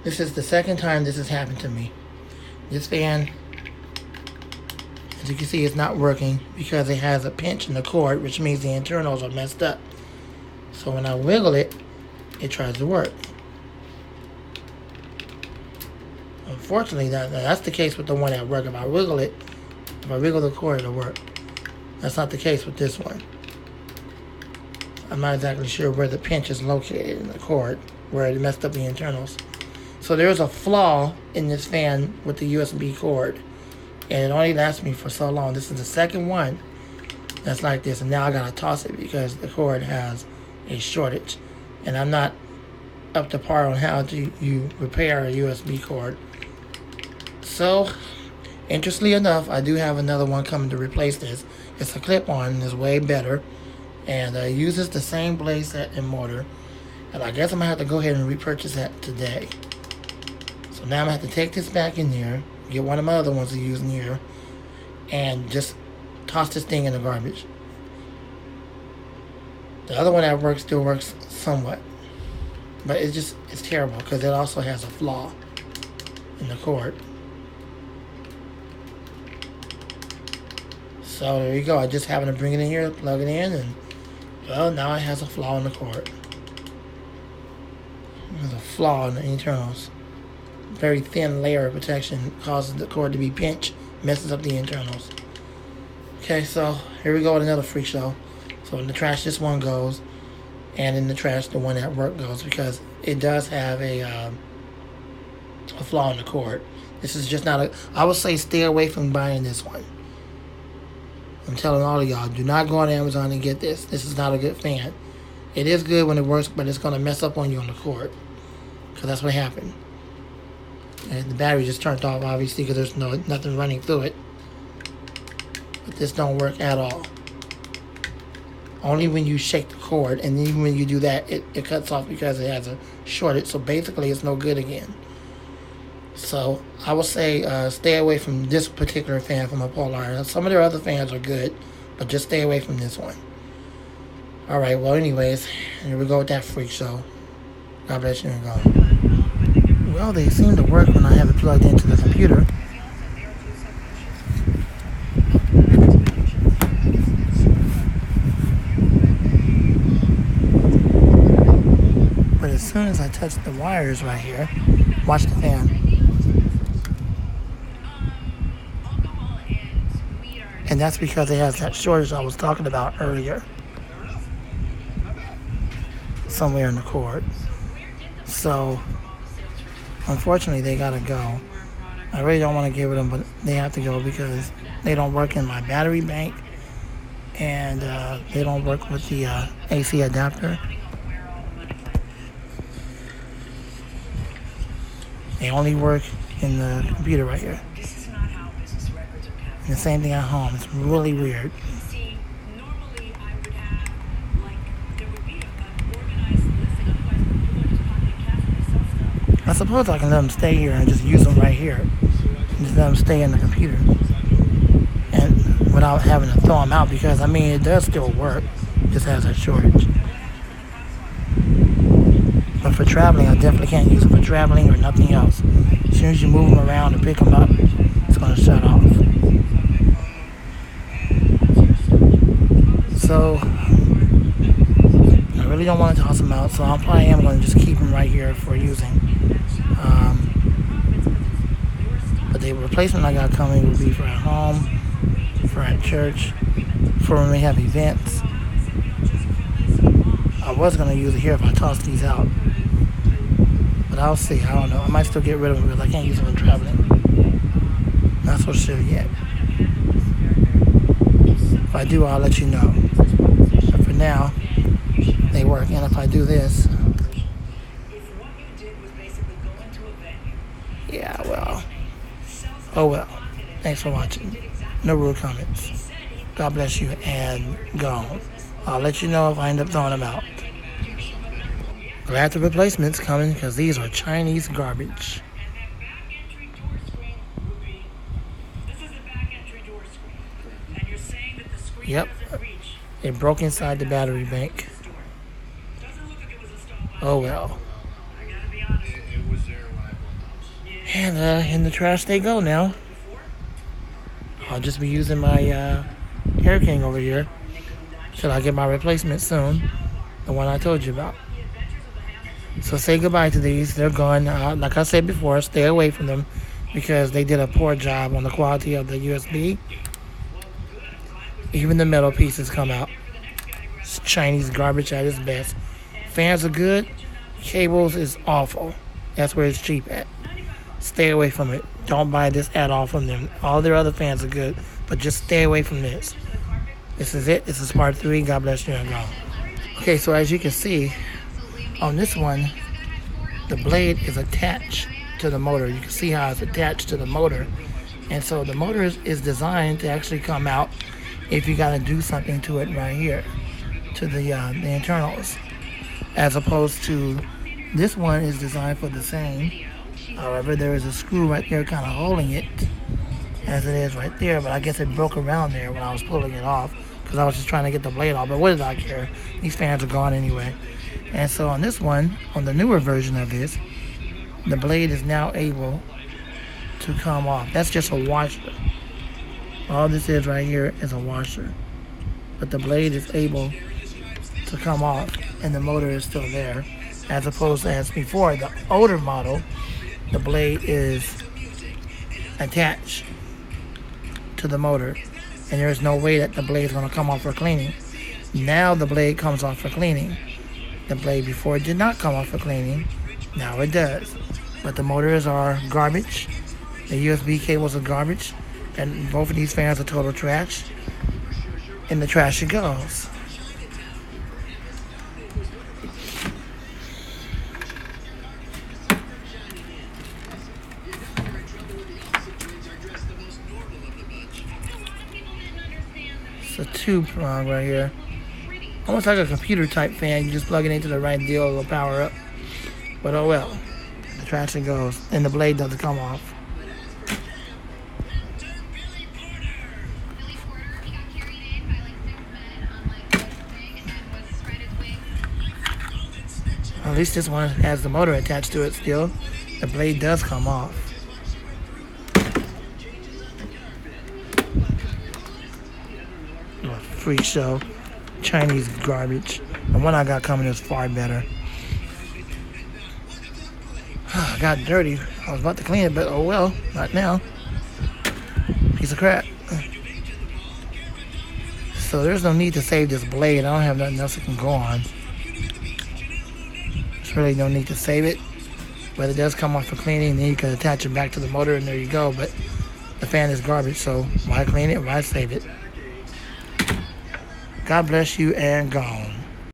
This is the second time this has happened to me. This fan, as you can see, is not working because it has a pinch in the cord, which means the internals are messed up. So when I wiggle it, it tries to work. Unfortunately, that's the case with the one at work. If I wiggle the cord, it'll work. That's not the case with this one. I'm not exactly sure where the pinch is located in the cord, where it messed up the internals. So there's a flaw in this fan with the USB cord, and it only lasts me for so long. This is the second one that's like this, and now I gotta toss it because the cord has a shortage, and I'm not up to par on how to you repair a USB cord. So, interestingly enough, I do have another one coming to replace this. It's a clip-on, and it's way better, and it uses the same blade set and motor, and I guess I'm gonna have to go ahead and repurchase that today. So now I'm gonna have to take this back in there, get one of my other ones to use in here, and just toss this thing in the garbage. The other one at work still works somewhat, but it's terrible because it also has a flaw in the cord. So there you go. I just happened to bring it in here, plug it in, and well, now it has a flaw in the cord. There's a flaw in the internals. Very thin layer of protection causes the cord to be pinched, messes up the internals. Okay, so here we go with another freak show. So in the trash this one goes, and in the trash the one at work goes, because it does have a flaw in the cord. This is just not I would say stay away from buying this one. I'm telling all of y'all, do not go on Amazon and get this. This is not a good fan. It is good when it works, but it's going to mess up on you on the cord, because that's what happened. And the battery just turned off, obviously, because there's nothing running through it. But this don't work at all. Only when you shake the cord, and even when you do that, it cuts off because it has a shortage. So basically, it's no good again. So I would say stay away from this particular fan from Opolar. Some of their other fans are good, but just stay away from this one. All right. Well, anyways, here we go with that freak show. God bless you and go. Well, they seem to work when I have it plugged into the computer. But as soon as I touch the wires right here, watch the fan. And that's because it has that shortage I was talking about earlier. Somewhere in the cord. So, unfortunately, they gotta go. I really don't want to get rid of them, but they have to go because they don't work in my battery bank, and they don't work with the AC adapter. They only work in the computer right here. And the same thing at home. It's really weird. I suppose I can let them stay here and just use them right here. Just let them stay in the computer. And without having to throw them out, because, I mean, it does still work. It just has a shortage. But for traveling, I definitely can't use them for traveling or nothing else. As soon as you move them around and pick them up, it's going to shut off. So, I really don't want to toss them out, so I probably am going to just keep them right here for using. But the replacement I got coming will be for at home, for at church, for when we have events. I was going to use it here if I tossed these out. But I'll see. I don't know. I might still get rid of them because I can't use them when traveling. Not so sure yet. If I do, I'll let you know. But for now, they work. And if I do this, yeah, well. Oh well. Thanks for watching. No rude comments. God bless you and go. I'll let you know if I end up throwing them out. Glad the replacement's coming because these are Chinese garbage. Yep. It broke inside the battery bank. Oh well. And in the trash they go now. I'll just be using my Air King over here till I get my replacement soon. The one I told you about. So say goodbye to these. They're gone. Like I said before, stay away from them because they did a poor job on the quality of the USB. Even the metal pieces come out. It's Chinese garbage at its best. Fans are good. Cables is awful. That's where it's cheap at. Stay away from it. Don't buy this at all from them. All their other fans are good, but just stay away from this. This is it. This is part 3. God bless you and go. Okay, so as you can see, on this one, the blade is attached to the motor. You can see how it's attached to the motor. And so the motor is designed to actually come out if you got to do something to it right here, to the internals. As opposed to this one is designed for the same. However, there is a screw right there kind of holding it as it is right there. But I guess it broke around there when I was pulling it off because I was just trying to get the blade off. But what did I care? These fans are gone anyway. And so on this one, on the newer version of this, the blade is now able to come off. That's just a washer. All this is right here is a washer. But the blade is able to come off and the motor is still there. As opposed to as before, the older model, the blade is attached to the motor. And there is no way that the blade is going to come off for cleaning. Now the blade comes off for cleaning. The blade before did not come off for cleaning. Now it does. But the motors are garbage. The USB cables are garbage. And both of these fans are total trash. In the trash it goes. It's a tube prong right here. Almost like a computer type fan. You just plug it into the right deal, it'll power up. But oh well. The trash it goes. And the blade doesn't come off. At least this one has the motor attached to it still. The blade does come off. Freak show. Chinese garbage. The one I got coming is far better. I got dirty. I was about to clean it, but oh well. Not now. Piece of crap. So there's no need to save this blade. I don't have nothing else that can go on. There's really no need to save it. But it does come off for cleaning. Then you can attach it back to the motor and there you go. But the fan is garbage, so why clean it? Why save it? God bless you and gone.